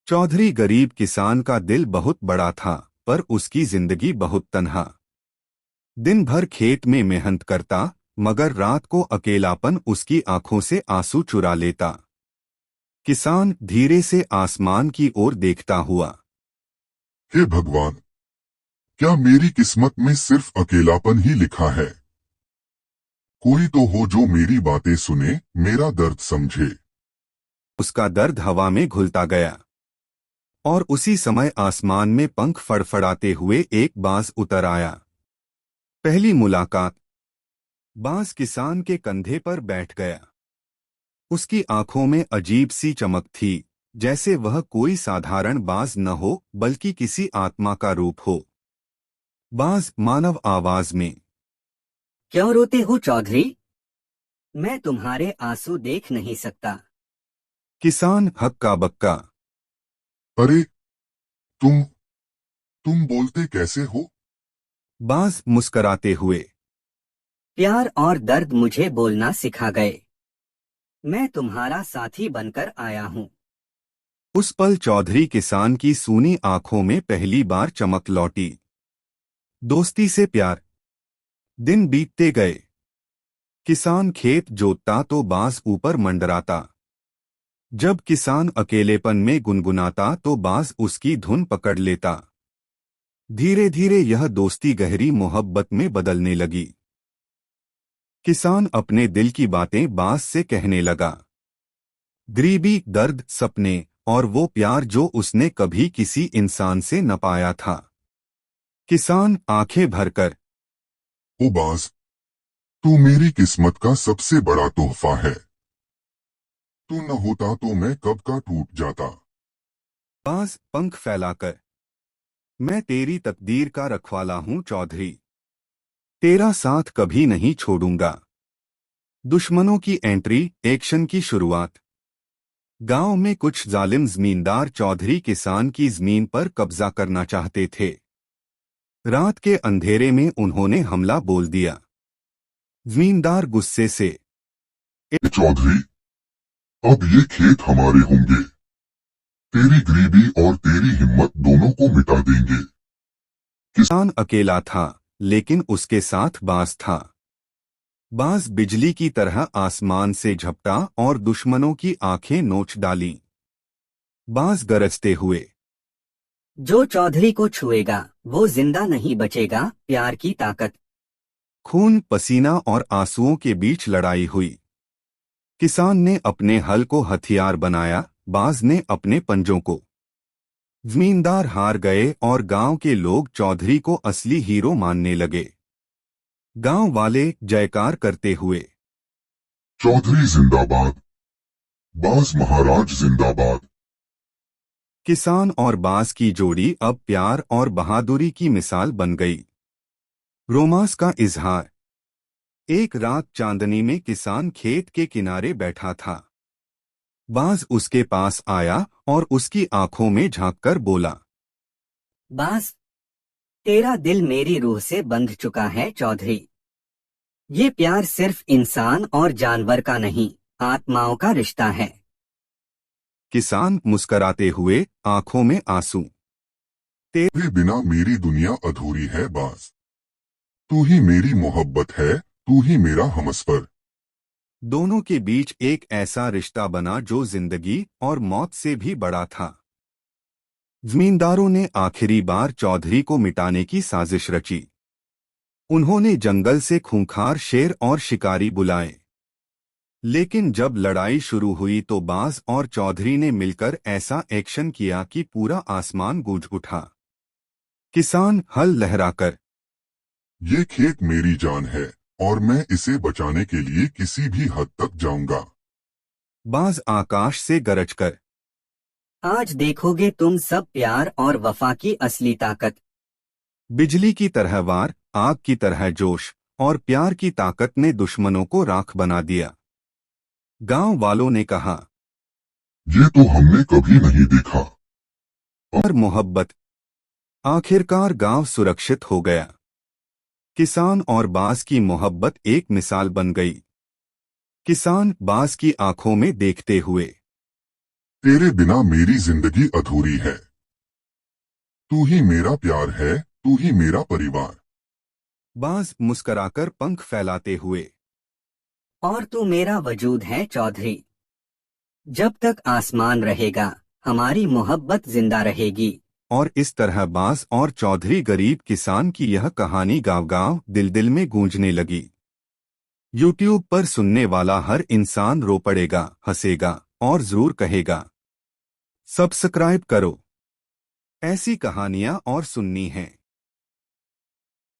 चौधरी गरीब किसान का दिल बहुत बड़ा था, पर उसकी जिंदगी बहुत तन्हा। दिन भर खेत में मेहनत करता, मगर रात को अकेलापन उसकी आंखों से आंसू चुरा लेता। किसान धीरे से आसमान की ओर देखता हुआ। हे भगवान, क्या मेरी किस्मत में सिर्फ अकेलापन ही लिखा है? कोई तो हो जो मेरी बातें सुने, मेरा दर्द समझे। उसका दर्द हवा में घुलता गया, और उसी समय आसमान में पंख फड़फड़ाते हुए एक बाज उतर आया। पहली मुलाकात। बाज किसान के कंधे पर बैठ गया। उसकी आंखों में अजीब सी चमक थी, जैसे वह कोई साधारण बाज न हो बल्कि किसी आत्मा का रूप हो। बाज मानव आवाज में। क्यों रोते हो चौधरी? मैं तुम्हारे आंसू देख नहीं सकता। किसान हक्का बक्का। अरे, तुम बोलते कैसे हो? बाज मुस्कराते हुए। प्यार और दर्द मुझे बोलना सिखा गए। मैं तुम्हारा साथी बनकर आया हूँ। उस पल चौधरी किसान की सूनी आंखों में पहली बार चमक लौटी। दोस्ती से प्यार। दिन बीतते गए। किसान खेत जोतता तो बाज ऊपर मंडराता। जब किसान अकेलेपन में गुनगुनाता तो बाज उसकी धुन पकड़ लेता। धीरे धीरे यह दोस्ती गहरी मोहब्बत में बदलने लगी। किसान अपने दिल की बातें बाज से कहने लगा। गरीबी, दर्द, सपने और वो प्यार जो उसने कभी किसी इंसान से न पाया था। किसान आंखें भरकर। ओ बाज, तू मेरी किस्मत का सबसे बड़ा तोहफा है। तू न होता तो मैं कब का टूट जाता। बाज पंख फैलाकर। मैं तेरी तकदीर का रखवाला हूँ चौधरी। तेरा साथ कभी नहीं छोड़ूंगा। दुश्मनों की एंट्री, एक्शन की शुरुआत। गांव में कुछ जालिम जमींदार चौधरी किसान की जमीन पर कब्जा करना चाहते थे। रात के अंधेरे में उन्होंने हमला बोल दिया। जमींदार गुस्से से। चौधरी, अब ये खेत हमारे होंगे। तेरी गरीबी और तेरी हिम्मत दोनों को मिटा देंगे। किसान अकेला था, लेकिन उसके साथ बाज था। बाज बिजली की तरह आसमान से झपटा और दुश्मनों की आंखें नोच डाली। बाज गरजते हुए। जो चौधरी को छुएगा वो जिंदा नहीं बचेगा। प्यार की ताकत। खून, पसीना और आंसुओं के बीच लड़ाई हुई। किसान ने अपने हल को हथियार बनाया, बाज ने अपने पंजों को। जमींदार हार गए और गांव के लोग चौधरी को असली हीरो मानने लगे। गांव वाले जयकार करते हुए। चौधरी जिंदाबाद, बाज महाराज जिंदाबाद। किसान और बाज की जोड़ी अब प्यार और बहादुरी की मिसाल बन गई। रोमांस का इजहार। एक रात चांदनी में किसान खेत के किनारे बैठा था। बाज उसके पास आया और उसकी आंखों में झांककर बोला। बास, तेरा दिल मेरी रूह से बंध चुका है चौधरी। ये प्यार सिर्फ इंसान और जानवर का नहीं, आत्माओं का रिश्ता है। किसान मुस्कराते हुए, आंखों में आंसू। तेरे बिना मेरी दुनिया अधूरी है बाज। तू ही मेरी मोहब्बत है, तू ही मेरा हमसफर। दोनों के बीच एक ऐसा रिश्ता बना जो जिंदगी और मौत से भी बड़ा था। जमींदारों ने आखिरी बार चौधरी को मिटाने की साजिश रची। उन्होंने जंगल से खूंखार शेर और शिकारी बुलाए। लेकिन जब लड़ाई शुरू हुई तो बाज और चौधरी ने मिलकर ऐसा एक्शन किया कि पूरा आसमान गूंज उठा। किसान हल लहराकर। ये खेत मेरी जान है और मैं इसे बचाने के लिए किसी भी हद तक जाऊंगा। बाज आकाश से गरजकर। आज देखोगे तुम सब प्यार और वफा की असली ताकत। बिजली की तरह वार, आग की तरह जोश और प्यार की ताकत ने दुश्मनों को राख बना दिया। गांव वालों ने कहा। ये तो हमने कभी नहीं देखा। और मोहब्बत। आखिरकार गांव सुरक्षित हो गया। किसान और बाज की मोहब्बत एक मिसाल बन गई। किसान बाज की आंखों में देखते हुए। तेरे बिना मेरी जिंदगी अधूरी है। तू ही मेरा प्यार है, तू ही मेरा परिवार। बाज मुस्कराकर पंख फैलाते हुए। और तू मेरा वजूद है चौधरी। जब तक आसमान रहेगा हमारी मोहब्बत जिंदा रहेगी। और इस तरह बाज और चौधरी गरीब किसान की यह कहानी गांव-गांव दिल-दिल में गूंजने लगी। यूट्यूब पर सुनने वाला हर इंसान रो पड़ेगा, हंसेगा और जरूर कहेगा, सब्सक्राइब करो। ऐसी कहानियां और सुननी हैं।